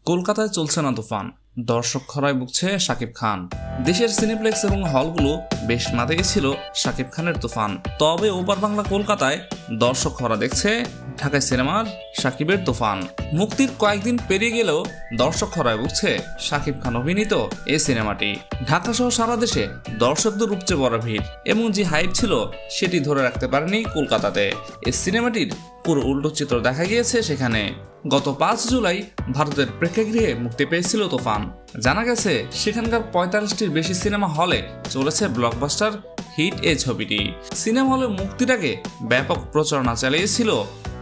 কলকাতায় চলছে না তুফান, দর্শক খরায় ভুগছে শাকিব খান। দেশের সিনেপ্লেক্স এবং হলগুলো বেশ মাতিয়ে ছিল শাকিব খানের তুফান। তবে ওপার বাংলা কলকাতায় দর্শক খরা দেখছে ঢাকায় সিনেমার শাকিবের তুফান। মুক্তির কয়েকদিন পেরিয়ে গেলেও দর্শক খরায় ভুগছে শাকিব খান অভিনীত এই সিনেমাটি। ঢাকা সহ সারা দেশে দর্শকদের উপচে পড়া ভিড় এবং যে হাইপ ছিল সেটি ধরে রাখতে পারেনি কলকাতাতে। এই সিনেমাটির পুরো উল্টো চিত্র দেখা গিয়েছে সেখানে। গত ৫ জুলাই ভারতের প্রেক্ষাগৃহে মুক্তি পেয়েছিল তুফান। জানা গেছে সেখানকার ৪৫টির বেশি সিনেমা হলে চলেছে ব্লকবাস্টার হিট এই ছবিটি। সিনেমা হলে মুক্তির আগে ব্যাপক প্রচারণা চালিয়েছিল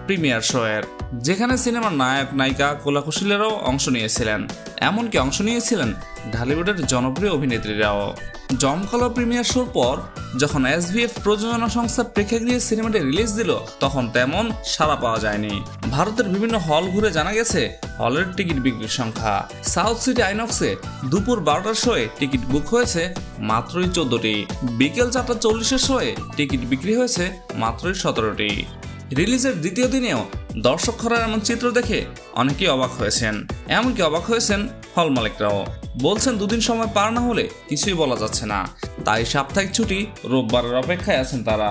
প্রিমিয়ার শো এর, যেখানে সিনেমার নায়ক নায়িকা কোলাকুশলীরাও অংশ নিয়েছিলেন। এমনকি অংশ নিয়েছিলেন ঢালিউডের জনপ্রিয় অভিনেত্রীরাও। জমকালো প্রিমিয়ার শোর পর যখন SVF প্রযোজনা সংস্থা প্রেক্ষাগৃহে সিনেমাটি রিলিজ দিল, তখন তেমন সাড়া পাওয়া যায়নি। ভারতের বিভিন্ন হল ঘুরে জানা গেছে হলের টিকিট বিক্রির সংখ্যা। সাউথ সিটি আইনক্সে দুপুর 12টার শোয়ে টিকিট বুক হয়েছে মাত্রই 14টি। বিকেল 4:40-এর শোয়ে টিকিট বিক্রি হয়েছে মাত্রই 17টি। রিলিজের দ্বিতীয় দিনেও দর্শক খরার এমন চিত্র দেখে অনেকেই অবাক হয়েছেন। এমনকি অবাক হয়েছেন হল মালিকরাও। বলছেন দুদিন সময় পার না হলে কিছুই বলা যাচ্ছে না, তাই সাপ্তাহিক ছুটি রোববারের অপেক্ষায় আছেন তারা।